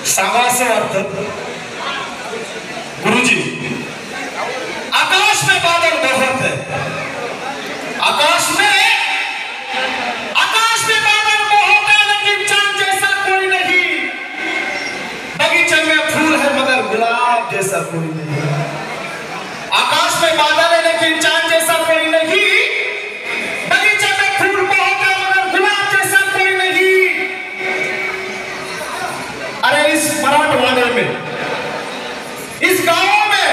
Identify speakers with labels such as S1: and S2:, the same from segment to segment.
S1: सांगावंसं वाटतं गुरुजी। आकाश में बादल बहुत है, आकाश में बादल बहुत है, लेकिन चांद जैसा कोई नहीं। बगीचे में फूल है मगर गुलाब जैसा कोई नहीं। आकाश में बादल है लेकिन चांद जैसा कोई नहीं। बगीचे में फूल बहुत है मगर गुलाब जैसा कोई नहीं। अरे इस मराठवाड़े में, इस गांव में,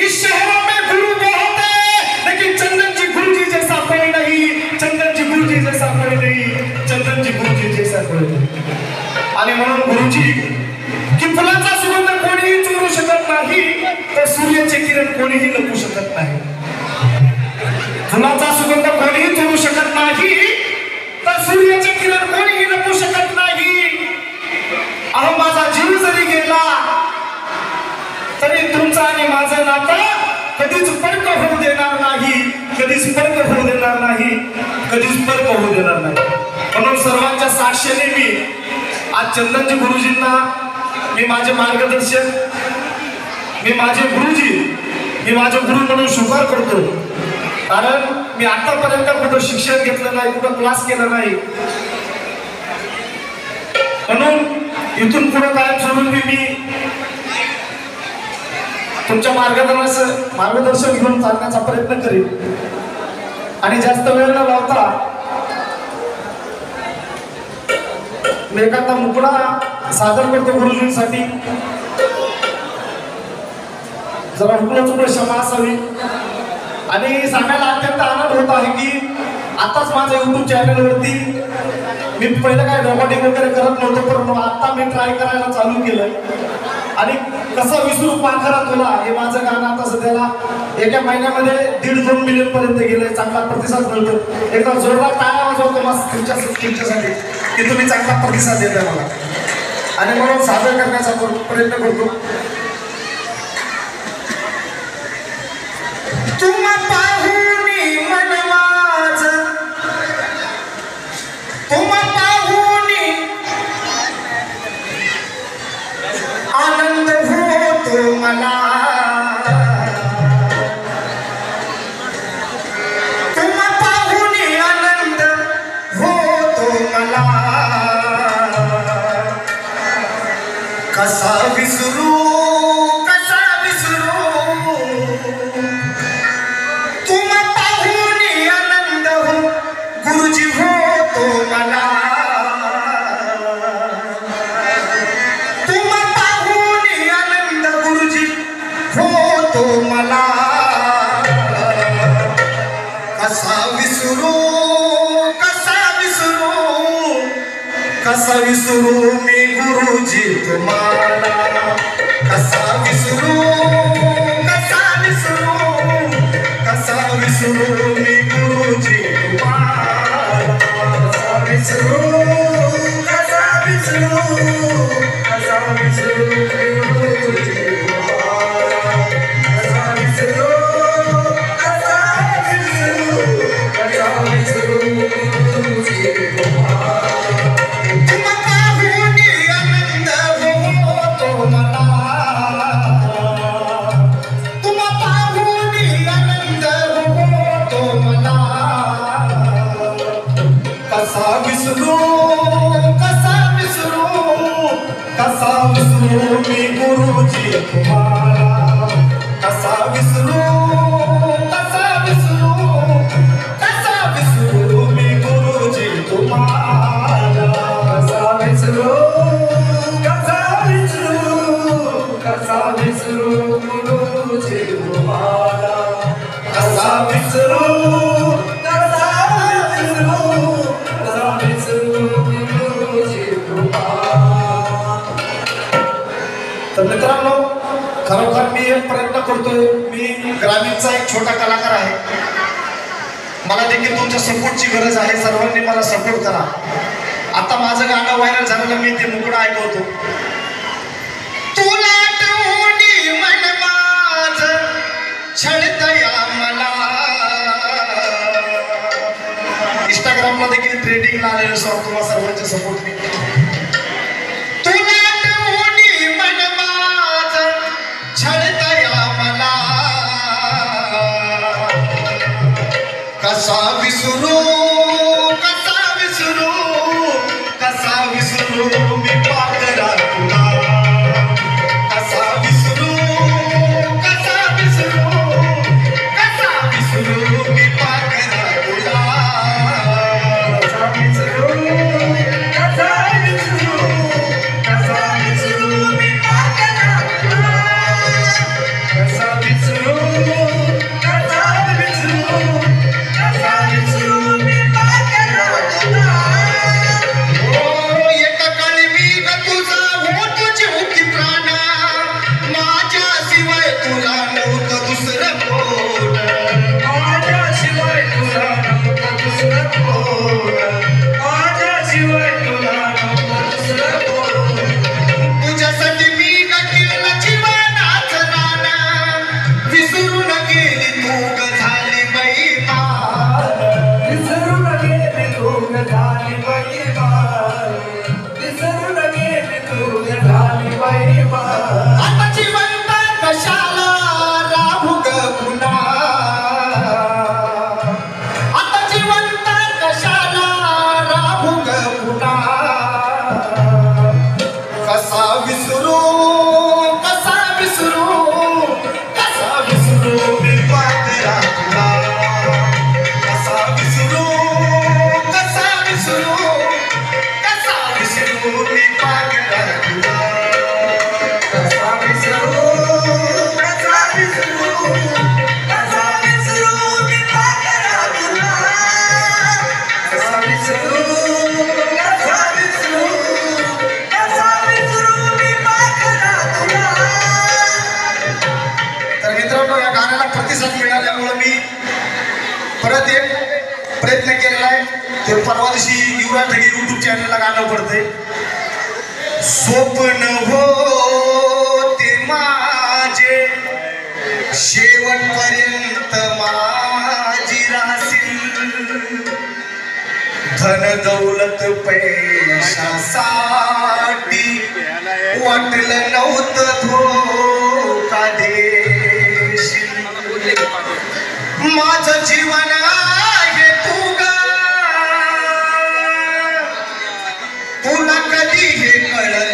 S1: इस शहरों में गुरु बहुत है, लेकिन चंदन जी गुरु जी जैसा कोई नहीं। चंदन जी गुरु जी जैसा कोई नहीं। चंदन जी गुरु जी जैसा कोई नहीं। आणि म्हणून गुरुजी की फुलाचा सुगंध कोणीही चोरू शकत नाही, तर सूर्याचे किरण कोणीही लपवू शकत नाही। फुलाचा सुगंध कोणीही चोरू शकत नाही, तर सूर्याचे किरण कोणीही लपवू शकत नाही। अहो माझा जीव जरी गेला तरी तुमचं आणि माझं नातं कधीच फरक होऊ देणार नाही, कधीच फरक होऊ देणार नाही, कधीच फरक होऊ देणार नाही। म्हणून सर्वांच्या साक्षीने मी आज चंदनजी गुरुजींना मी माझे मार्गदर्शक, मी माझे गुरुजी, मी माझे गुरु म्हणून स्वीकार करतो। कारण मी आतापर्यंत कुठं शिक्षण घेतलं नाही, कुठं क्लास केला नाही। म्हणून इथून पुढे कायम सोडून मी तुमच्या मार्गदर्शन घेऊन चालण्याचा प्रयत्न करेन। आणि जास्त वेळ न लावता मी एखादा मुकडा सादर करतो गुरुजींसाठी। जरा हुकलं चुकलं क्षमा असावी। आणि सांगायला अत्यंत आनंद होत आहे की आताच माझ्या YouTube चॅनलवरती मी पहिलं काय रेकॉर्डिंग वगैरे करत नव्हतो, परंतु आता मी ट्राय करायला चालू केलंय। आणि कसं विसरू पाखरा तुला हे माझं गाणं आता सध्याला एका महिन्यामध्ये 1.5-2 मिलियन पर्यंत गेलंय। चांगला प्रतिसाद मिळतो। एकदा जोरदार टाळ्या वाजवतो मस्त तुमच्यासाठी की तुम्ही चांगला प्रतिसाद देताय मला, आणि म्हणून सादर करण्याचा प्रयत्न करतो। तुम पाहुनी मन माझं, तुम पाहुनी आनंद होतो मला। तुम पाहुनी आनंद होतो मला। कसा विसरू, कसा विसरू, तुम पाहुनी आनंद हो गुरुजी होतो मला। तुम पाहुनी आनंद गुरुजी होतो मला। कसा विसरू, कसा विसरू, कसा विसरू मी गुरुजी तुम्हाला। कसा विसरू, कसा विसरू, कसा विसरू मी गुरुजी तुम्हाला। कसा विसरू, कसा विसरू, कसा विसरू मी गुरुजी तुम्हाला। कसा विसरू, कसा विसरू, कसा विसरू गुरुजी तुम्हाला। तुम पाहुनी आनंद होतो मला। तुम पाहुनी आनंद होतो मला। कसा विसरू, कसा विसरू, कसा विसरू मी गुरुजी तुम्हाला। कसा विसरू, कसा विसरू, कसा विसरू मी गुरुजी तुम्हाला। कसा विसरू, कसा विसरू, कसा विसरू गुरुजी तुम्हाला। कसा विसरू, कसा विसरू, कसा विसरू गुरुजी तुम्हाला। तर मित्रांनो, खरोखर मी एक प्रयत्न करतोय। मी ग्रामीणचा एक छोटा कलाकार आहे। मला देखील तुमच्या सपोर्टची गरज आहे। सर्वांनी मला सपोर्ट करा। आता माझं गाणं व्हायरल झालेलं, मी ते मुकडा ऐकवतो। तुला आठवणी मन माझं छळतया मला। इंस्टाग्रामला देखील ट्रेंडिंगला आलेलं सॉन्ग तुम्हाला सर्वांच्या सपोर्टने। तुला कसा विसरू मी पाकरा तुला कसा विसरू मी पाकरा तुला कसा विसरू मी पाकरा तुला कसा विसरू मी पाकरा तुला परत एक प्रयत्न केलेला आहे ते परवा दिवशी युवराज ढगे यूट्यूब चॅनलला गाणं पडते स्वप्न होते माझे शेवटपर्यंत माझी राहशील धन दौलत पैशासाठी वाटलं नव्हतं धोका देशील माझं जीवन आहे तू गा तुला कधी हे कळल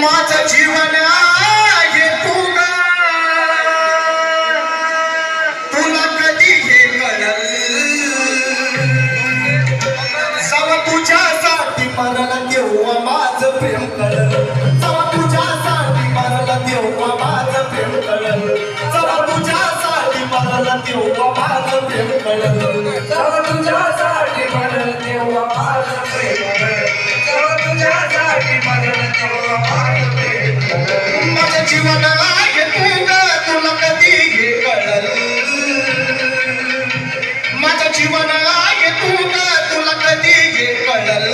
S1: माझं जीवन आहे तू गा तुला कधी हे कळल जेव्हा तुझ्यासाठी मरला तेव्हा माझं प्रेम कळल जेव्हा तुझ्यासाठी मरला तेव्हा माझं प्रेम कळल जेव्हा तुझ्यासाठी मरला तेव्हा माझं प्रेम कळल जेव्हा तुझ्यासाठी मरला तेव्हा माझं प्रेम कळल जेव्हा तुझ्यासाठी मरला तेव्हा माझं प्रेम कळल माझं जीवन आहे तू ग तुला कधी हे कळल माझं जीवन आहे तू ग तुला कधी हे कळल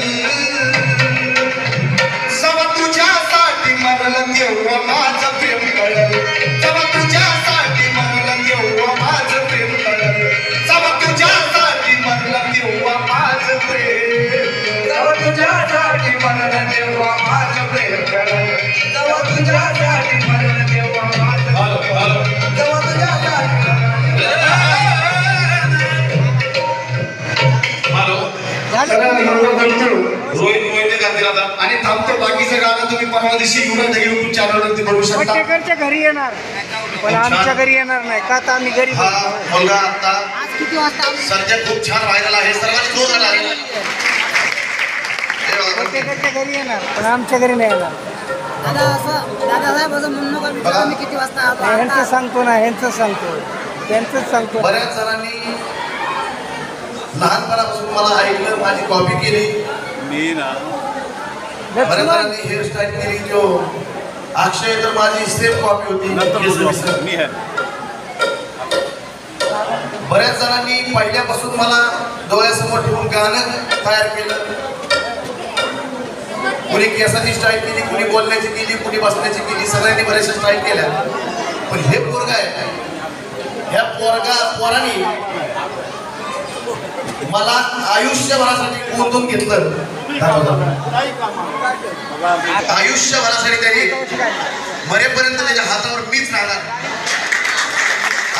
S1: जेव्हा तुझ्यासाठी मरलं तेव्हा माझं प्रेम कळल जेव्हा तुझ्यासाठी मरलं तेव्हा माझं प्रेम कळल जेव्हा तुझ्यासाठी मरलं तेव्हा माझं प्रेम जेव्हा तुझ्यासाठी मरलं तेव्हा माझं प्रेम कळल जेव्हा तुझ्यासाठी मरलं तेव्हा माझं जेव्हा तुझ्यासाठी रोहित मोहिते गातील आता आणि थांबतो बाकीचं गाणं तुम्ही परवा दिवशी युवराज यूट्यूब चॅनलवरती बघू शकता.
S2: पटेकरच्या घरी येणार पण आमच्या घरी येणार नाही का आता आम्ही घरी
S1: मुलगा आता सध्या खूप छान व्हायरल आहे सर्वांनी जोर झाला आहे.
S2: पटेकरच्या घरी येणार पण आमच्या घरी नाही येणार. ह्यांचं सांगतो ना ह्यांचं सांगतो त्यांचंच सांगतो.
S1: बऱ्याच जणांनी लहानपणापासून मला ऐकलं माझी कॉपी केली बऱ्याच जणांनी हेअरस्टाईल केली जो अक्षय तर माझी सेम कॉपी होती. बऱ्याच जणांनी पहिल्यापासून मला डोळ्यासमोर ठेवून गाणं तयार केलं. कुणी केसाची स्टाईल केली कुणी बोलण्याची केली कुणी बसण्याची केली सगळ्यांनी बऱ्याचशा स्टाईल केल्या. पण हे पोरगा आहे ह्या पोरांनी मला आयुष्यभरासाठी गुंतवून घेतलं. आयुष्यभरासाठी त्यांनी मरेपर्यंत त्याच्या हातावर मीच राहणार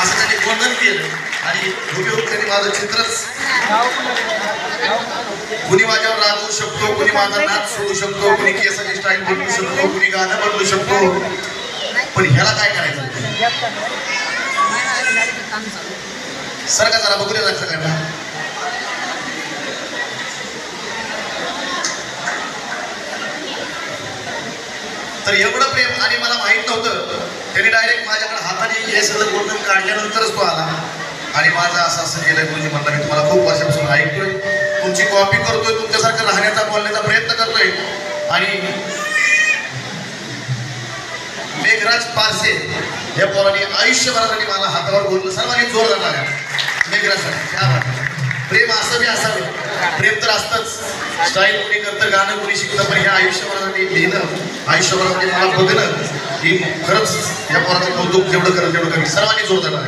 S3: असं त्यांनी वर्णन केलं आणि हुबेहूब त्यांनी माझं चित्रच कुणी माझ्यावर रागवू शकतो, कुणी माझा नाच सोडू शकतो, कुणी केसाची स्टाईल बदलू शकतो, कुणी गाणं बदलू शकतो, पण ह्याला काय करायचं? सर का जरा बघू दे लक्ष काय तर एवढं प्रेम आणि मला माहित नव्हतं. त्यांनी डायरेक्ट माझ्याकडे हाताने हे सगळं वर्णन काढल्यानंतरच तो आला आणि माझं असं केलं. गुरुजी म्हणला मी तुम्हाला खूप वर्षापासून ऐकतोय, तुमची कॉपी करतोय, तुमच्यासारखं राहण्याचा बोलण्याचा प्रयत्न करतोय. आणि मेघराज पारसे या पोराने आयुष्यभरासाठी मला हातावर बोललं. सर्वांनी जोर धरला मेघराजसाठी. क्या बात. प्रेम असं बी असावे, प्रेम तर असतंच. स्टाईल कोणी करतं, गाणं कोणी शिकतं, पण ह्या आयुष्यभरासाठी लिहिणं, आयुष्यभरासाठी मला बघणं ही खरंच या पोराचं कौतुक जेवढं करेल तेवढं कमी. सर्वांनी जोर धरला.